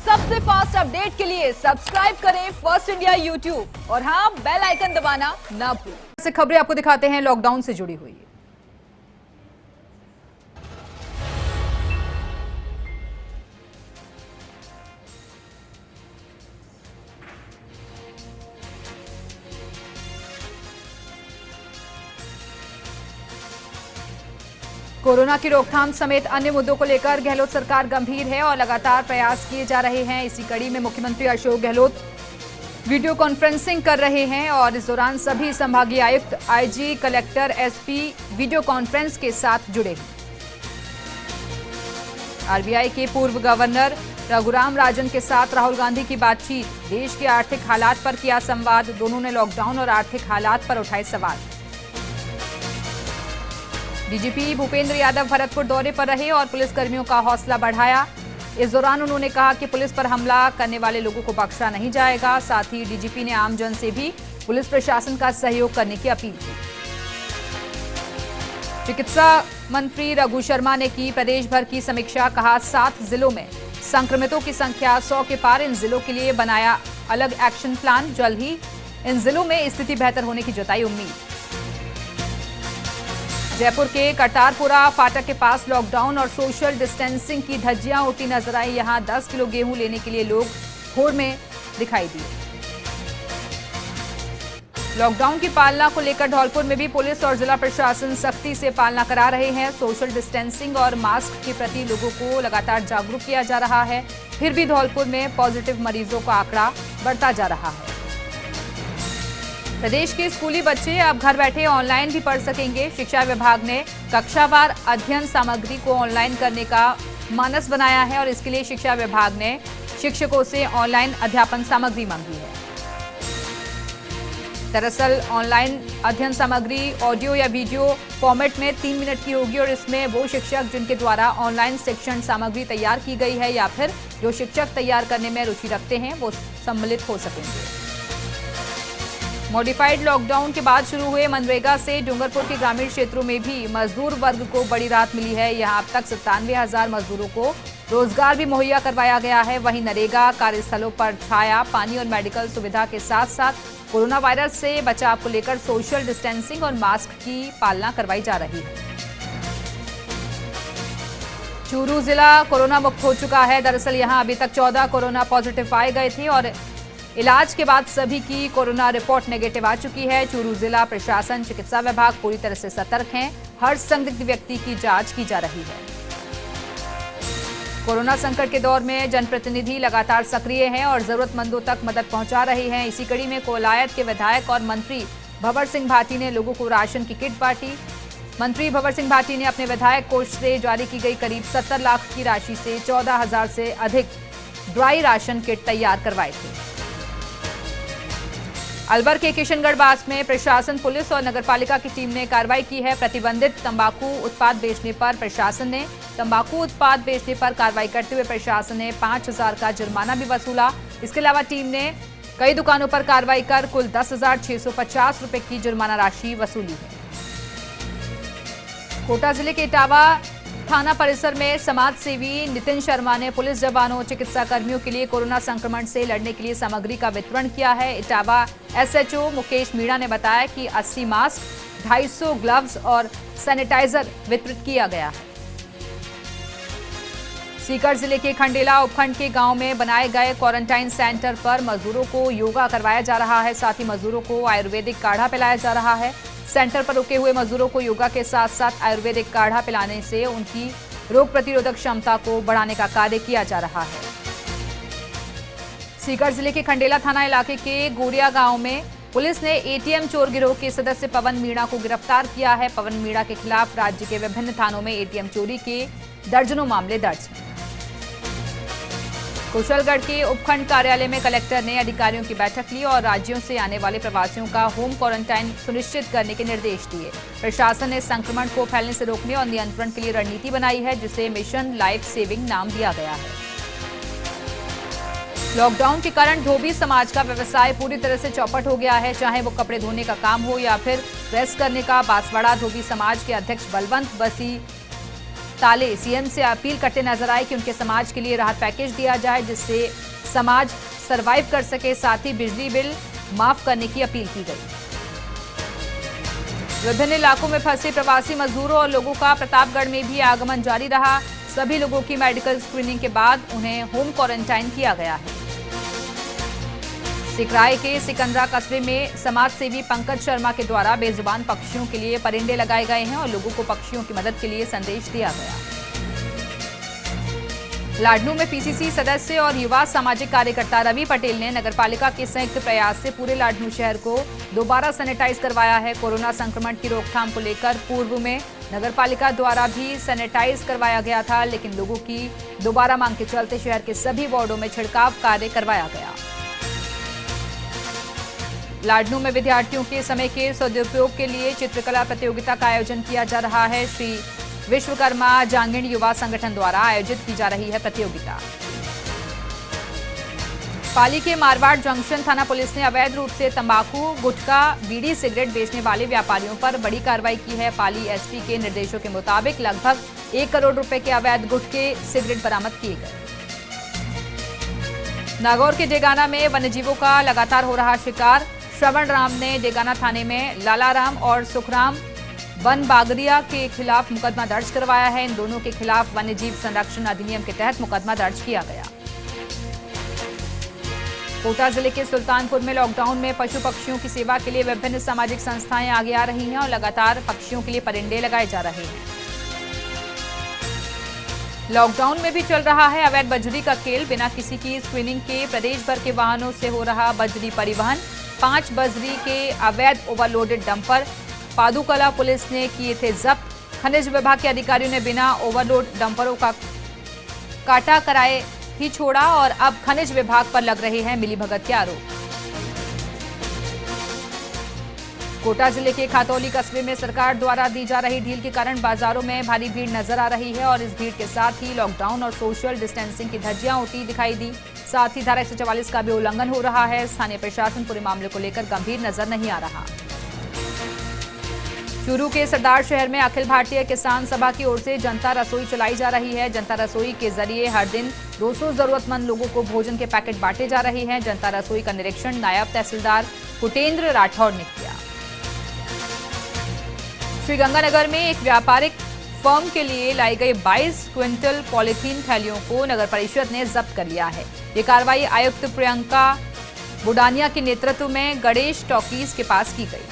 सबसे fast update के लिए सब्सक्राइब करें फर्स्ट इंडिया यूट्यूब और हाँ, बेल आइकन दबाना ना भूलें। से खबरें आपको दिखाते हैं लॉकडाउन से जुड़ी हुई। कोरोना की रोकथाम समेत अन्य मुद्दों को लेकर गहलोत सरकार गंभीर है और लगातार प्रयास किए जा रहे हैं। इसी कड़ी में मुख्यमंत्री अशोक गहलोत वीडियो कॉन्फ्रेंसिंग कर रहे हैं और इस दौरान सभी संभागीय आयुक्त, IG, collector, SP video conference के साथ जुड़े हैं। आरबीआई के पूर्व गवर्नर रघुराम राजन के साथ राहुल गांधी की बातचीत, देश के आर्थिक हालात पर किया संवाद। दोनों ने लॉकडाउन और आर्थिक हालात पर उठाए सवाल। डीजीपी भूपेंद्र यादव भरतपुर दौरे पर रहे और पुलिसकर्मियों का हौसला बढ़ाया। इस दौरान उन्होंने कहा कि पुलिस पर हमला करने वाले लोगों को बख्शा नहीं जाएगा। साथ ही डीजीपी ने आमजन से भी पुलिस प्रशासन का सहयोग करने की अपील की। चिकित्सा मंत्री रघु शर्मा ने की प्रदेश भर की समीक्षा, कहा 7 जिलों में संक्रमितों की संख्या 100 के पार। इन जिलों के लिए बनाया अलग एक्शन प्लान, जल्द ही इन जिलों में स्थिति बेहतर होने की जताई उम्मीद। जयपुर के करतारपुरा फाटक के पास लॉकडाउन और सोशल डिस्टेंसिंग की धज्जियां उड़ती नजर आई। यहां 10 किलो गेहूं लेने के लिए लोग होड़ में दिखाई दिए। लॉकडाउन की पालना को लेकर धौलपुर में भी पुलिस और जिला प्रशासन सख्ती से पालना करा रहे हैं। सोशल डिस्टेंसिंग और मास्क के प्रति लोगों को लगातार जागरूक किया जा रहा है। फिर भी धौलपुर में पॉजिटिव मरीजों का आंकड़ा बढ़ता जा रहा है। प्रदेश के स्कूली बच्चे अब घर बैठे ऑनलाइन भी पढ़ सकेंगे। शिक्षा विभाग ने कक्षावार अध्ययन सामग्री को ऑनलाइन करने का मानस बनाया है और इसके लिए शिक्षा विभाग ने शिक्षकों से ऑनलाइन अध्यापन सामग्री मांगी है। दरअसल ऑनलाइन अध्ययन सामग्री ऑडियो या वीडियो फॉर्मेट में 3 मिनट की होगी और इसमें वो शिक्षक जिनके द्वारा ऑनलाइन शिक्षण सामग्री तैयार की गई है या फिर जो शिक्षक तैयार करने में रुचि रखते हैं वो सम्मिलित हो सकेंगे। मॉडिफाइड लॉकडाउन के बाद शुरू हुए मनरेगा से डूंगरपुर के ग्रामीण क्षेत्रों में भी मजदूर वर्ग को बड़ी राहत मिली है। यहां अब तक 97,000 मजदूरों को रोजगार भी मुहैया करवाया गया है। वहीं नरेगा कार्यस्थलों पर छाया, पानी और मेडिकल सुविधा के साथ साथ कोरोना वायरस से बचाव को लेकर सोशल डिस्टेंसिंग और मास्क की पालना करवाई जा रही है। चूरू जिला कोरोना मुक्त हो चुका है। दरअसल यहां अभी तक 14 कोरोना पॉजिटिव पाए गए थे और इलाज के बाद सभी की कोरोना रिपोर्ट नेगेटिव आ चुकी है। चूरू जिला प्रशासन, चिकित्सा विभाग पूरी तरह से सतर्क हैं। हर संदिग्ध व्यक्ति की जांच की जा रही है। कोरोना संकट के दौर में जनप्रतिनिधि लगातार सक्रिय हैं और जरूरतमंदों तक मदद पहुंचा रहे हैं। इसी कड़ी में कोलायत के विधायक और मंत्री भंवर सिंह भाटी ने लोगों को राशन की किट बांटी। मंत्री भंवर सिंह भाटी ने अपने विधायक कोष से जारी की गई करीब 70 लाख की राशि से 14,000 से अधिक ड्राई राशन किट तैयार करवाए थे। अलवर के किशनगढ़ बास में प्रशासन, पुलिस और नगरपालिका की टीम ने कार्रवाई की है। प्रतिबंधित तंबाकू उत्पाद बेचने पर प्रशासन ने तंबाकू उत्पाद बेचने पर कार्रवाई करते हुए प्रशासन ने 5,000 का जुर्माना भी वसूला। इसके अलावा टीम ने कई दुकानों पर कार्रवाई कर कुल 10,650 रुपए की जुर्माना राशि वसूली है। कोटा जिले के इटावा थाना परिसर में समाज सेवी नितिन शर्मा ने पुलिस जवानों, चिकित्सा कर्मियों के लिए कोरोना संक्रमण से लड़ने के लिए सामग्री का वितरण किया है। इटावा एसएचओ मुकेश मीणा ने बताया कि 80 मास्क, 250 ग्लव्स और सैनिटाइजर वितरित किया गया है। सीकर जिले के खंडेला उपखंड के गांव में बनाए गए क्वारंटाइन सेंटर पर मजदूरों को योगा करवाया जा रहा है। साथ ही मजदूरों को आयुर्वेदिक काढ़ा पिलाया जा रहा है। सेंटर पर रुके हुए मजदूरों को योगा के साथ साथ आयुर्वेदिक काढ़ा पिलाने से उनकी रोग प्रतिरोधक क्षमता को बढ़ाने का कार्य किया जा रहा है। सीकर जिले के खंडेला थाना इलाके के गोरिया गांव में पुलिस ने एटीएम चोर गिरोह के सदस्य पवन मीणा को गिरफ्तार किया है। पवन मीणा के खिलाफ राज्य के विभिन्न थानों में एटीएम चोरी के दर्जनों मामले दर्ज हैं। कुशलगढ़ के उपखंड कार्यालय में कलेक्टर ने अधिकारियों की बैठक ली और राज्यों से आने वाले प्रवासियों का होम क्वारंटाइन सुनिश्चित करने के निर्देश दिए। प्रशासन ने संक्रमण को फैलने से रोकने और नियंत्रण के लिए रणनीति बनाई है, जिसे मिशन लाइफ सेविंग नाम दिया गया है। लॉकडाउन के कारण धोबी समाज का व्यवसाय पूरी तरह से चौपट हो गया है, चाहे वो कपड़े धोने का काम हो या फिर प्रेस करने का। बांसवाड़ा धोबी समाज के अध्यक्ष बलवंत बसी ताले सीएम से अपील करते नजर आए कि उनके समाज के लिए राहत पैकेज दिया जाए जिससे समाज सरवाइव कर सके। साथ ही बिजली बिल माफ करने की अपील की गई। विभिन्न इलाकों में फंसे प्रवासी मजदूरों और लोगों का प्रतापगढ़ में भी आगमन जारी रहा। सभी लोगों की मेडिकल स्क्रीनिंग के बाद उन्हें होम क्वारंटाइन किया गया है। सिकराय के सिकंदरा कस्बे में समाज सेवी पंकज शर्मा के द्वारा बेजुबान पक्षियों के लिए परिंदे लगाए गए हैं और लोगों को पक्षियों की मदद के लिए संदेश दिया गया। लाडनू में पीसीसी सदस्य और युवा सामाजिक कार्यकर्ता रवि पटेल ने नगरपालिका के संयुक्त प्रयास से पूरे लाडनू शहर को दोबारा सैनिटाइज करवाया है। कोरोना संक्रमण की रोकथाम को लेकर पूर्व में नगरपालिका द्वारा भी सैनिटाइज करवाया गया था, लेकिन लोगों की दोबारा मांग के चलते शहर के सभी वार्डों में छिड़काव कार्य करवाया गया। लाडनू में विद्यार्थियों के समय के सदुपयोग के लिए चित्रकला प्रतियोगिता का आयोजन किया जा रहा है। श्री विश्वकर्मा जांगीड़ युवा संगठन द्वारा आयोजित की जा रही है प्रतियोगिता। पाली के मारवाड़ जंक्शन थाना पुलिस ने अवैध रूप से तंबाकू, गुटखा, बीड़ी, सिगरेट बेचने वाले व्यापारियों पर बड़ी कार्रवाई की है। पाली एसपी के निर्देशों के मुताबिक लगभग 1 करोड़ रुपए के अवैध गुटखे, सिगरेट बरामद किए गए। नागौर के डेगाना में वन्यजीवों का लगातार हो रहा शिकार। श्रवण राम ने डेगाना थाने में लालाराम और सुखराम वन बागरिया के खिलाफ मुकदमा दर्ज करवाया है। इन दोनों के खिलाफ वन्यजीव संरक्षण अधिनियम के तहत मुकदमा दर्ज किया गया। कोटा जिले के सुल्तानपुर में लॉकडाउन में पशु पक्षियों की सेवा के लिए विभिन्न सामाजिक संस्थाएं आगे आ रही हैं और लगातार पक्षियों के लिए परिंदे लगाए जा रहे हैं। लॉकडाउन में भी चल रहा है अवैध बजरी का खेल। बिना किसी की स्क्रीनिंग के प्रदेश भर के वाहनों से हो रहा बजरी परिवहन। 5 बजरी के अवैध ओवरलोडेड डंपर पादुकला पुलिस ने किए थे जब्त। खनिज विभाग के अधिकारियों ने बिना ओवरलोड डंपरों का काटा कराए ही छोड़ा और अब खनिज विभाग पर लग रहे हैं मिलीभगत के आरोप। कोटा जिले के खातौली कस्बे में सरकार द्वारा दी जा रही ढील के कारण बाजारों में भारी भीड़ नजर आ रही है और इस भीड़ के साथ ही लॉकडाउन और सोशल डिस्टेंसिंग की धज्जियां उड़ती दिखाई दी। साथ ही धारा 144 का भी उल्लंघन हो रहा है। स्थानीय प्रशासन पूरे मामले को लेकर गंभीर नजर नहीं आ रहा। चूरू के सरदार शहर में अखिल भारतीय किसान सभा की ओर से जनता रसोई चलाई जा रही है। जनता रसोई के जरिए हर दिन 200 जरूरतमंद लोगों को भोजन के पैकेट बांटे जा रहे हैं। जनता रसोई का निरीक्षण नायब तहसीलदार कुटेंद्र राठौड़ ने किया। श्रीगंगानगर में एक व्यापारिक फर्म के लिए लाई गई 22 क्विंटल पॉलीथीन थैलियों को नगर परिषद ने जब्त कर लिया है। ये कार्रवाई आयुक्त प्रियंका बुडानिया के नेतृत्व में गणेश टॉकीज के पास की गई।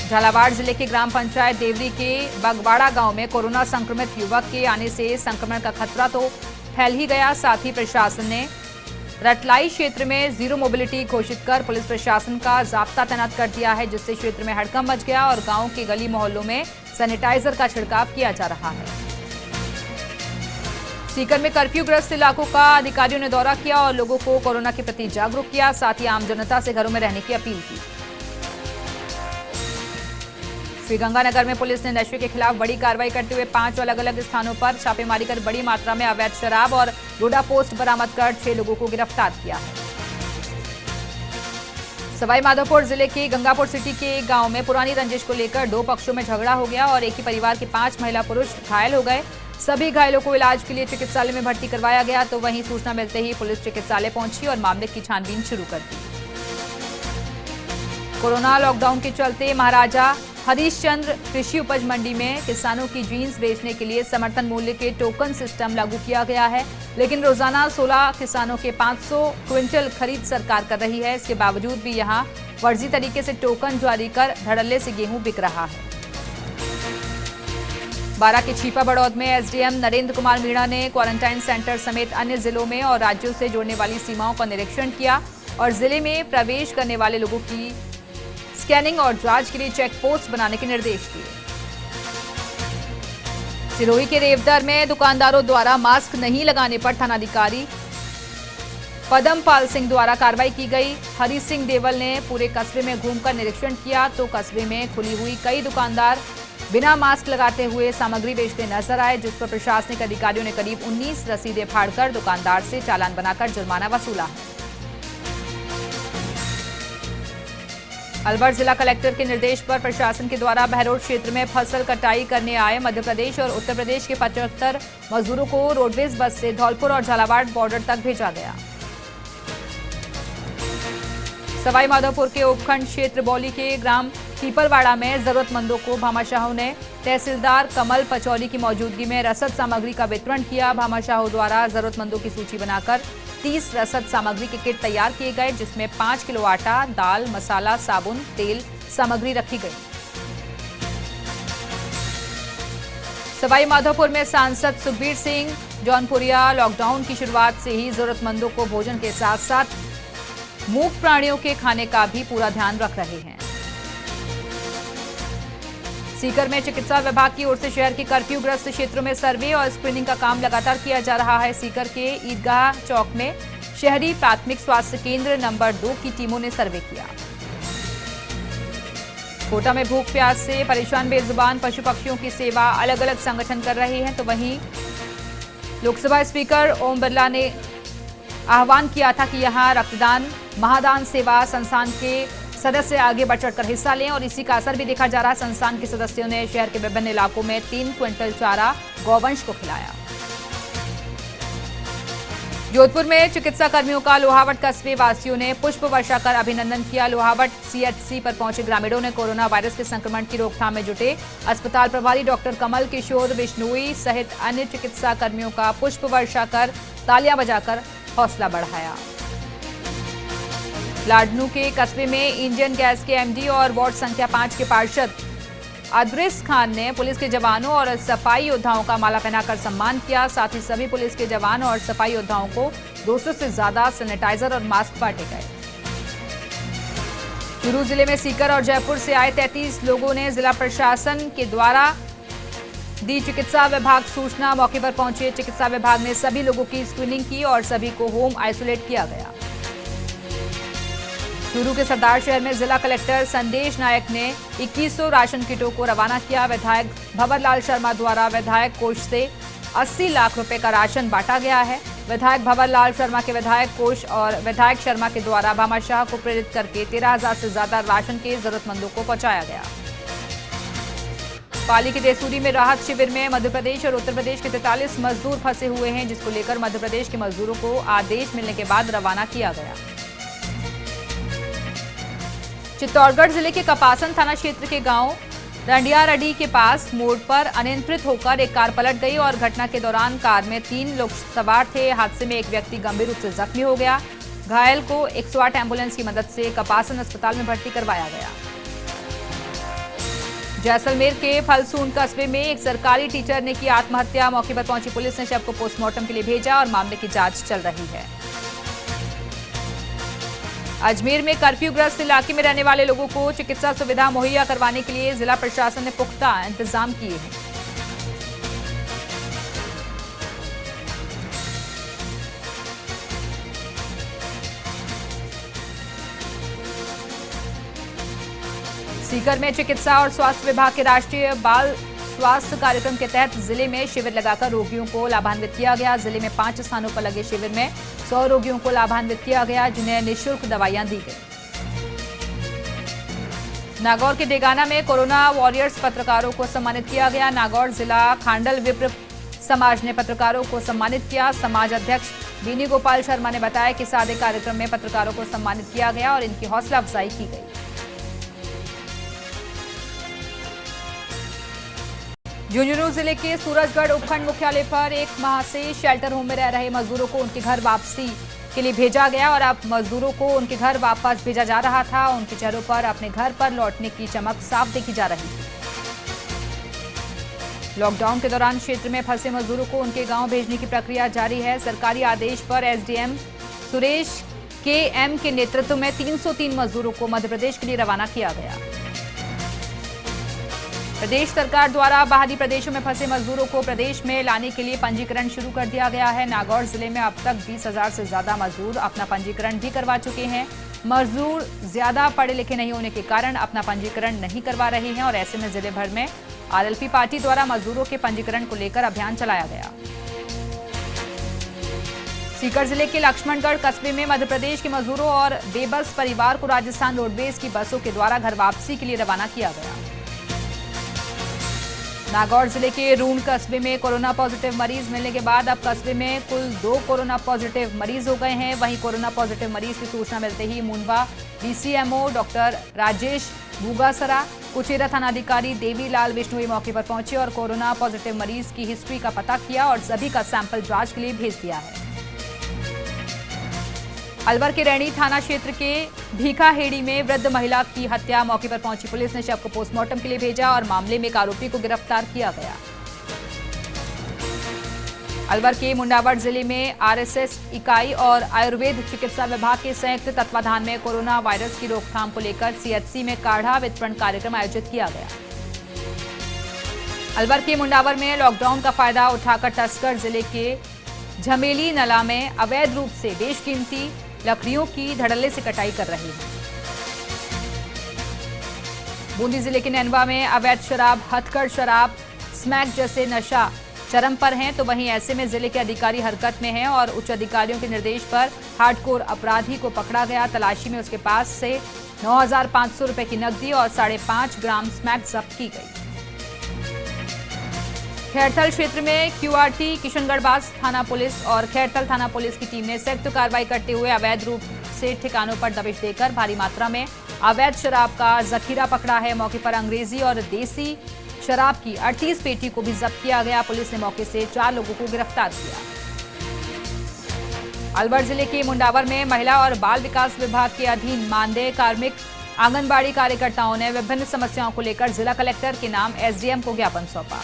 झालावाड़ जिले के ग्राम पंचायत देवरी के बगवाड़ा गांव में कोरोना संक्रमित युवक के आने से संक्रमण का खतरा तो फैल ही गया। साथ ही प्रशासन ने रटलाई क्षेत्र में जीरो मोबिलिटी घोषित कर पुलिस प्रशासन का जाब्ता तैनात कर दिया है, जिससे क्षेत्र में हड़कंप मच गया और गांव के गली मोहल्लों में सैनिटाइजर का छिड़काव किया जा रहा है। सीकर में कर्फ्यूग्रस्त इलाकों का अधिकारियों ने दौरा किया और लोगों को कोरोना के प्रति जागरूक किया। साथ ही आम जनता से घरों में रहने की अपील की। श्रीगंगानगर में पुलिस ने नशे के खिलाफ बड़ी कार्रवाई करते हुए 5 अलग अलग स्थानों पर छापेमारी कर बड़ी मात्रा में अवैध शराब और डोडा पोस्ट बरामद कर 6 लोगों को गिरफ्तार किया है। सवाईमाधोपुर जिले के गंगापुर सिटी के एक गांव में पुरानी रंजिश को लेकर 2 पक्षों में झगड़ा हो गया और एक ही परिवार के 5 महिला पुरुष घायल हो गए। सभी घायलों को इलाज के लिए चिकित्सालय में भर्ती करवाया गया, तो वहीं सूचना मिलते ही पुलिस चिकित्सालय पहुंची और मामले की छानबीन शुरू कर दी। कोरोना लॉकडाउन के चलते महाराजा हरीशचंद्र कृषि उपज मंडी में किसानों की जीन्स बेचने के लिए समर्थन मूल्य के टोकन सिस्टम लागू किया गया है, लेकिन रोजाना 16 किसानों के 500 क्विंटल खरीद सरकार कर रही है। इसके बावजूद भी यहां फर्जी तरीके से टोकन जारी कर धड़ल्ले से गेहूं बिक रहा है। बारां के छीपा बड़ौद में एसडीएम नरेंद्र कुमार मीणा ने क्वारंटाइन सेंटर समेत अन्य जिलों में और राज्यों से जोड़ने वाली सीमाओं का निरीक्षण किया और जिले में प्रवेश करने वाले लोगों की स्कैनिंग और जांच के लिए चेक पोस्ट बनाने के निर्देश दिए। सिरोही के रेवदर में दुकानदारों द्वारा मास्क नहीं लगाने पर थानाधिकारी पदमपाल सिंह द्वारा कार्रवाई की गई। हरि सिंह देवल ने पूरे कस्बे में घूमकर निरीक्षण किया तो कस्बे में खुली हुई कई दुकानदार बिना मास्क लगाते हुए सामग्री बेचते नजर आए, जिस पर प्रशासनिक अधिकारियों ने करीब 19 रसीदें फाड़कर दुकानदार से चालान बनाकर जुर्माना वसूला है। अलवर जिला कलेक्टर के निर्देश पर प्रशासन के द्वारा बहरोड क्षेत्र में फसल कटाई करने आए मध्य प्रदेश और उत्तर प्रदेश के 75 मजदूरों को रोडवेज बस से धौलपुर और झालावाड़ बॉर्डर तक भेजा गया। सवाई माधोपुर के उपखंड क्षेत्र बौली के ग्राम पीपलवाड़ा में जरूरतमंदों को भामाशाहों ने तहसीलदार कमल पचौरी की मौजूदगी में रसद सामग्री का वितरण किया। भामाशाहों द्वारा जरूरतमंदों की सूची बनाकर 30 रसद सामग्री के किट तैयार किए गए, जिसमें 5 किलो आटा, दाल, मसाला, साबुन, तेल सामग्री रखी गई। सवाई माधोपुर में सांसद सुखबीर सिंह जौनपुरिया लॉकडाउन की शुरुआत से ही जरूरतमंदों को भोजन के साथ साथ मूक प्राणियों के खाने का भी पूरा ध्यान रख रहे हैं। सीकर में चिकित्सा विभाग की ओर से शहर के कर्फ्यूग्रस्त क्षेत्रों में सर्वे और स्क्रीनिंग का काम लगातार किया जा रहा है। सीकर के ईदगाह चौक में शहरी प्राथमिक स्वास्थ्य केंद्र नंबर 2 की टीमों ने सर्वे किया। कोटा में भूख प्यास से परेशान बेजुबान पशु पक्षियों की सेवा अलग अलग संगठन कर रहे हैं, तो वहीं लोकसभा स्पीकर ओम बिरला ने आह्वान किया था कि यहां रक्तदान महादान सेवा संस्थान के सदस्य आगे बढ़ चढ़कर हिस्सा लें और इसी का असर भी देखा जा रहा है। संस्थान के सदस्यों ने शहर के विभिन्न इलाकों में 3 क्विंटल चारा गौवंश को खिलाया। जोधपुर में चिकित्सा कर्मियों का लोहावट कस्बे वासियों ने पुष्प वर्षा कर अभिनंदन किया। लोहावट सीएचसी पर पहुंचे ग्रामीणों ने कोरोना वायरस के संक्रमण की रोकथाम में जुटे अस्पताल प्रभारी डॉक्टर कमल किशोर बिश्नोई सहित अन्य चिकित्सा कर्मियों का पुष्प वर्षा कर तालियां बजाकर हौसला बढ़ाया। लाडनू के कस्बे में इंडियन गैस के एमडी और वार्ड संख्या 5 के पार्षद अदरिस खान ने पुलिस के जवानों और सफाई योद्धाओं का माला पहनाकर सम्मान किया। साथ ही सभी पुलिस के जवान और सफाई योद्धाओं को 200 से ज्यादा सैनिटाइजर और मास्क बांटे गए। चूरू जिले में सीकर और जयपुर से आए 33 लोगों ने जिला प्रशासन के द्वारा दी चिकित्सा विभाग सूचना। मौके पर पहुंचे चिकित्सा विभाग ने सभी लोगों की स्क्रीनिंग की और सभी को होम आइसोलेट किया गया। चूरू के सरदार शहर में जिला कलेक्टर संदेश नायक ने 2100 राशन किटों को रवाना किया। विधायक भंवरलाल शर्मा द्वारा विधायक कोष से 80 लाख रुपए का राशन बांटा गया है। विधायक भंवरलाल शर्मा के विधायक कोष और विधायक शर्मा के द्वारा भामाशाह को प्रेरित करके 13,000 से ज्यादा राशन के जरूरतमंदों को पहुंचाया गया। पाली के देसूरी में राहत शिविर में मध्य प्रदेश और उत्तर प्रदेश के 43 मजदूर फंसे हुए हैं, जिसको लेकर मध्य प्रदेश के मजदूरों को आदेश मिलने के बाद रवाना किया गया। चित्तौड़गढ़ जिले के कपासन थाना क्षेत्र के गांव रंडियारडी के पास मोड़ पर अनियंत्रित होकर एक कार पलट गई और घटना के दौरान कार में 3 लोग सवार थे। हादसे में एक व्यक्ति गंभीर रूप से जख्मी हो गया। घायल को 108 एम्बुलेंस की मदद से कपासन अस्पताल में भर्ती करवाया गया। जैसलमेर के फलसून कस्बे में एक सरकारी टीचर ने की आत्महत्या। मौके पर पहुंची पुलिस ने शव को पोस्टमार्टम के लिए भेजा और मामले की जांच चल रही है। अजमेर में कर्फ्यूग्रस्त इलाके में रहने वाले लोगों को चिकित्सा सुविधा मुहैया करवाने के लिए जिला प्रशासन ने पुख्ता इंतजाम किए हैं। सीकर में चिकित्सा और स्वास्थ्य विभाग के राष्ट्रीय बाल स्वास्थ्य कार्यक्रम के तहत जिले में शिविर लगाकर रोगियों को लाभान्वित किया गया। जिले में 5 स्थानों पर लगे शिविर में 100 रोगियों को लाभान्वित किया गया, जिन्हें निःशुल्क दवाइयां दी गई। नागौर के डेगाना में कोरोना वॉरियर्स पत्रकारों को सम्मानित किया गया। नागौर जिला खांडल विप्र समाज ने पत्रकारों को सम्मानित किया। समाज अध्यक्ष बीनी गोपाल शर्मा ने बताया कि सादे कार्यक्रम में पत्रकारों को सम्मानित किया गया और इनकी हौसला अफजाई की गई। झुंझुनू जिले के सूरजगढ़ उपखंड मुख्यालय पर 1 माह से शेल्टर होम में रह रहे मजदूरों को उनके घर वापसी के लिए भेजा गया और अब मजदूरों को उनके घर वापस भेजा जा रहा था। उनके चेहरों पर अपने घर पर लौटने की चमक साफ देखी जा रही थी। लॉकडाउन के दौरान क्षेत्र में फंसे मजदूरों को उनके गांव भेजने की प्रक्रिया जारी है। सरकारी आदेश पर एसडीएम सुरेश के के नेतृत्व में 303 मजदूरों को मध्य प्रदेश के लिए रवाना किया गया। प्रदेश सरकार द्वारा बाहरी प्रदेशों में फंसे मजदूरों को प्रदेश में लाने के लिए पंजीकरण शुरू कर दिया गया है। नागौर जिले में अब तक 20,000 से ज्यादा मजदूर अपना पंजीकरण भी करवा चुके हैं। मजदूर ज्यादा पढ़े लिखे नहीं होने के कारण अपना पंजीकरण नहीं करवा रहे हैं और ऐसे में जिले भर में आरएलपी पार्टी द्वारा मजदूरों के पंजीकरण को लेकर अभियान चलाया गया। सीकर जिले के लक्ष्मणगढ़ कस्बे में मध्य प्रदेश के मजदूरों और बेबस परिवार को राजस्थान रोडवेज की बसों के द्वारा घर वापसी के लिए रवाना किया गया। नागौर जिले के रूण कस्बे में कोरोना पॉजिटिव मरीज मिलने के बाद अब कस्बे में कुल 2 कोरोना पॉजिटिव मरीज हो गए हैं। वहीं कोरोना पॉजिटिव मरीज की सूचना मिलते ही मुंडवा डीसीएमओ डॉक्टर राजेश भूगासरा, कुचेरा थानाधिकारी देवीलाल विष्णुई मौके पर पहुंचे और कोरोना पॉजिटिव मरीज की हिस्ट्री का पता किया और सभी का सैंपल जांच के लिए भेज दिया है। अलवर के रैणी थाना क्षेत्र के भीखाहेड़ी में वृद्ध महिला की हत्या, मौके पर पहुंची पुलिस ने शव को पोस्टमार्टम के लिए भेजा और मामले में एक आरोपी को गिरफ्तार किया गया। अलवर के मुंडावर जिले में आरएसएस इकाई और आयुर्वेद चिकित्सा विभाग के संयुक्त तत्वाधान में कोरोना वायरस की रोकथाम को लेकर सीएचसी में काढ़ा वितरण कार्यक्रम आयोजित किया गया। अलवर के मुंडावर में लॉकडाउन का फायदा उठाकर तस्कर जिले के झमेली नला में अवैध रूप से बेशकीमती लकड़ियों की धड़ल्ले से कटाई कर रहे हैं। बूंदी जिले के नैनवा में अवैध शराब, हथकढ़ शराब, स्मैक जैसे नशा चरम पर हैं, तो वहीं ऐसे में जिले के अधिकारी हरकत में हैं और उच्च अधिकारियों के निर्देश पर हार्डकोर अपराधी को पकड़ा गया। तलाशी में उसके पास से 9,500 रुपए की नकदी और 5.5 ग्राम स्मैक जब्त की गई। खैरथल क्षेत्र में क्यूआरटी किशनगढ़बाज थाना पुलिस और खैरथल थाना पुलिस की टीम ने संयुक्त कार्रवाई करते हुए अवैध रूप से ठिकानों पर दबिश देकर भारी मात्रा में अवैध शराब का जखीरा पकड़ा है। मौके पर अंग्रेजी और देसी शराब की 38 पेटी को भी जब्त किया गया। पुलिस ने मौके से 4 लोगों को गिरफ्तार किया। अलवर जिले के मुंडावर में महिला और बाल विकास विभाग के अधीन मानदेय कार्मिक आंगनबाड़ी कार्यकर्ताओं ने विभिन्न समस्याओं को लेकर जिला कलेक्टर के नाम एसडीएम को ज्ञापन सौंपा।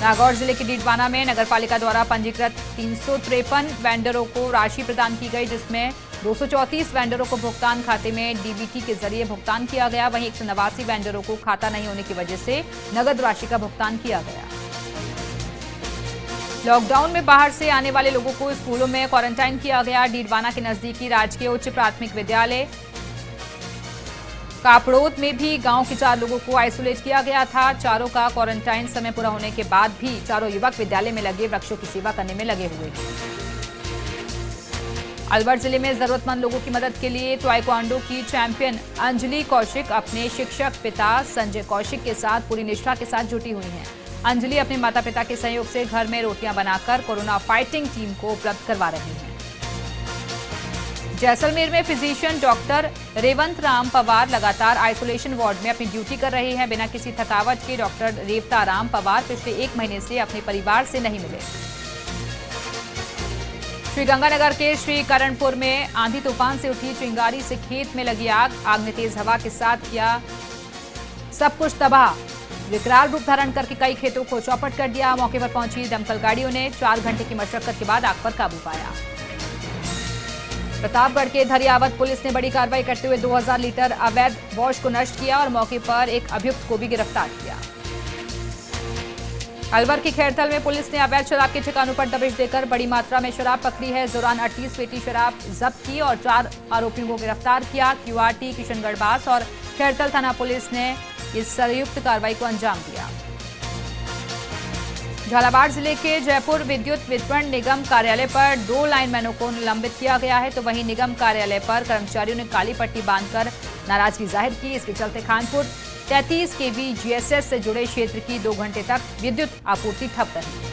नागौर जिले के डीडवाना में नगरपालिका द्वारा पंजीकृत 353 वेंडरों को राशि प्रदान की गई, जिसमें 234 वेंडरों को भुगतान खाते में डीबीटी के जरिए भुगतान किया गया। वहीं 189 वेंडरों को खाता नहीं होने की वजह से नगद राशि का भुगतान किया गया। लॉकडाउन में बाहर से आने वाले लोगों को स्कूलों में क्वारंटाइन किया गया। डीडवाना के नजदीकी राजकीय उच्च प्राथमिक विद्यालय कापड़ोद में भी गांव के 4 लोगों को आइसोलेट किया गया था। चारों का क्वारंटाइन समय पूरा होने के बाद भी चारों युवक विद्यालय में लगे वृक्षों की सेवा करने में लगे हुए हैं। अलवर जिले में जरूरतमंद लोगों की मदद के लिए ताइक्वांडो की चैंपियन अंजलि कौशिक अपने शिक्षक पिता संजय कौशिक के साथ पूरी निष्ठा के साथ जुटी हुई हैं। अंजलि अपने माता पिता के सहयोग से घर में रोटियां बनाकर कोरोना फाइटिंग टीम को उपलब्ध करवा रही हैं। जैसलमेर में फिजिशियन डॉक्टर रेवंत राम पवार लगातार आइसोलेशन वार्ड में अपनी ड्यूटी कर रहे हैं। बिना किसी थकावट के डॉक्टर रेवता राम पवार पिछले 1 महीने से अपने परिवार से नहीं मिले। श्रीगंगानगर के श्री करणपुर में आंधी तूफान से उठी चिंगारी से खेत में लगी आग ने तेज हवा के साथ किया सब कुछ तबाह। विकराल रूप धारण करके कई खेतों को चौपट कर दिया। मौके पर पहुंची दमकल गाड़ियों ने 4 घंटे की मशक्कत के बाद आग पर काबू पाया। प्रतापगढ़ के धरियावत पुलिस ने बड़ी कार्रवाई करते हुए 2000 लीटर अवैध वॉश को नष्ट किया और मौके पर एक अभियुक्त को भी गिरफ्तार किया। अलवर की खैरथल में पुलिस ने अवैध शराब के ठिकानों पर दबिश देकर बड़ी मात्रा में शराब पकड़ी है। इस दौरान 38 पेटी शराब जब्त की और 4 आरोपियों को गिरफ्तार किया। क्यूआरटी किशनगढ़बास और खैरथल थाना पुलिस ने इस संयुक्त कार्रवाई को अंजाम दिया। झालावाड़ जिले के जयपुर विद्युत वितरण निगम कार्यालय पर 2 लाइनमैनों को निलंबित किया गया है, तो वहीं निगम कार्यालय पर कर्मचारियों ने काली पट्टी बांधकर नाराजगी जाहिर की। इसके चलते खानपुर 33 केवी जीएसएस से जुड़े क्षेत्र की 2 घंटे तक विद्युत आपूर्ति ठप रही।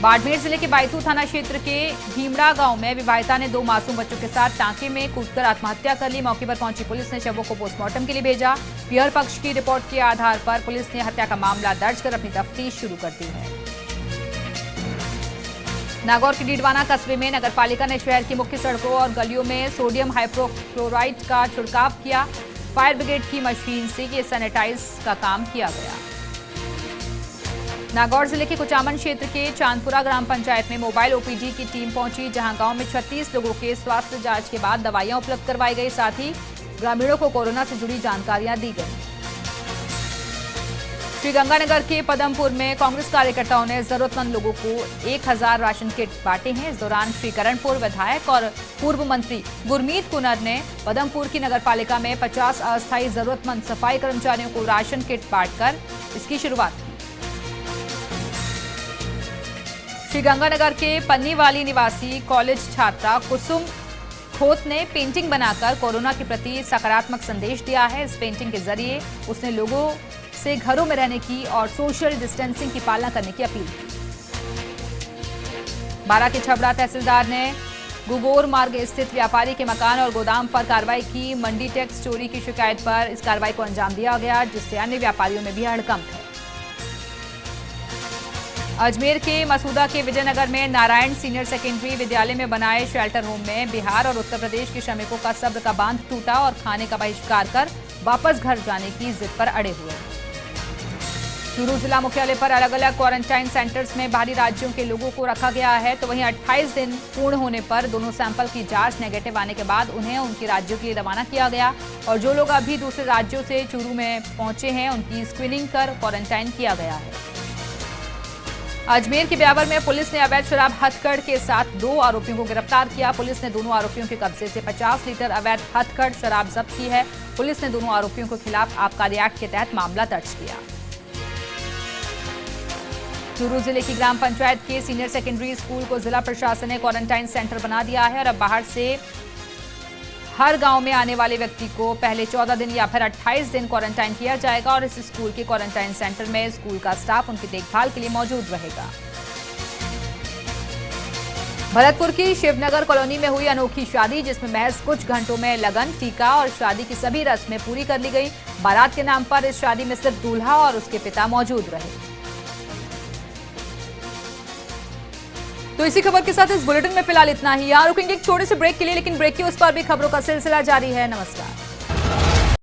बाड़मेर जिले के बायतू थाना क्षेत्र के भीमड़ा गांव में विवाहिता ने 2 मासूम बच्चों के साथ टांके में कूदकर आत्महत्या कर ली। मौके पर पहुंची पुलिस ने शवों को पोस्टमार्टम के लिए भेजा। पीहर पक्ष की रिपोर्ट के आधार पर पुलिस ने हत्या का मामला दर्ज कर अपनी तफ्तीश शुरू कर दी है। नागौर के डीडवाना कस्बे में नगरपालिका ने शहर की मुख्य सड़कों और गलियों में सोडियम हाइपोक्लोराइट का छिड़काव किया। फायर ब्रिगेड की मशीन से ये सैनिटाइज का काम किया गया। नागौर जिले के कुचामन क्षेत्र के चांदपुरा ग्राम पंचायत में मोबाइल ओपीडी की टीम पहुंची, जहां गांव में 36 लोगों के स्वास्थ्य जांच के बाद दवाइयां उपलब्ध करवाई गई। साथ ही ग्रामीणों को कोरोना से जुड़ी जानकारियां दी गई। श्रीगंगानगर के पदमपुर में कांग्रेस कार्यकर्ताओं ने जरूरतमंद लोगों को 1000 राशन किट बांटे हैं। इस दौरान श्री करणपुर विधायक और पूर्व मंत्री गुरमीत कुनर ने पदमपुर की नगरपालिका में 50 अस्थायी जरूरतमंद सफाई कर्मचारियों को राशन किट बांटकर इसकी शुरुआत की। श्रीगंगानगर के पन्नीवाली निवासी कॉलेज छात्रा कुसुम खोत ने पेंटिंग बनाकर कोरोना के प्रति सकारात्मक संदेश दिया है। इस पेंटिंग के जरिए उसने लोगों से घरों में रहने की और सोशल डिस्टेंसिंग की पालना करने की अपील की। बारां के छबड़ा तहसीलदार ने गुगोर मार्ग स्थित व्यापारी के मकान और गोदाम पर कार्रवाई की। मंडी टैक्स चोरी की शिकायत पर इस कार्रवाई को अंजाम दिया गया, जिससे अन्य व्यापारियों में भी हड़कंप है। अजमेर के मसूदा के विजयनगर में नारायण सीनियर सेकेंडरी विद्यालय में बनाए शेल्टर होम में बिहार और उत्तर प्रदेश के श्रमिकों का सब्र का बांध टूटा और खाने का बहिष्कार कर वापस घर जाने की जिद पर अड़े हुए। चूरू जिला मुख्यालय पर अलग अलग क्वारंटाइन सेंटर्स में बाहरी राज्यों के लोगों को रखा गया है, तो वहीं 28 दिन पूर्ण होने पर दोनों सैंपल की जांच नेगेटिव आने के बाद उन्हें उनके राज्यों के लिए रवाना किया गया और जो लोग अभी दूसरे राज्यों से चूरू में पहुंचे हैं उनकी स्क्रीनिंग कर क्वारंटाइन किया गया है। अजमेर के ब्यावर में पुलिस ने अवैध शराब हथकढ़ के साथ 2 आरोपियों को गिरफ्तार किया। पुलिस ने दोनों आरोपियों के कब्जे से 50 लीटर अवैध हथकढ़ शराब जब्त की है। पुलिस ने दोनों आरोपियों के खिलाफ आबकारी एक्ट के तहत मामला दर्ज किया। चूरू जिले की ग्राम पंचायत के सीनियर सेकेंडरी स्कूल को जिला प्रशासन ने क्वारंटाइन सेंटर बना दिया है और अब बाहर से हर गांव में आने वाले व्यक्ति को पहले 14 दिन या फिर 28 दिन क्वारंटाइन किया जाएगा और इस स्कूल के क्वारंटाइन सेंटर में स्कूल का स्टाफ उनकी देखभाल के लिए मौजूद रहेगा। भरतपुर की शिवनगर कॉलोनी में हुई अनोखी शादी, जिसमें महज कुछ घंटों में लगन, टीका और शादी की सभी रस्में पूरी कर ली गई। बारात के नाम पर इस शादी में सिर्फ दूल्हा और उसके पिता मौजूद रहे। तो इसी खबर के साथ इस बुलेटिन में फिलहाल इतना ही। यहाँ रुकेंगे एक छोटे से ब्रेक के लिए, लेकिन ब्रेक के उस पर भी खबरों का सिलसिला जारी है। नमस्कार।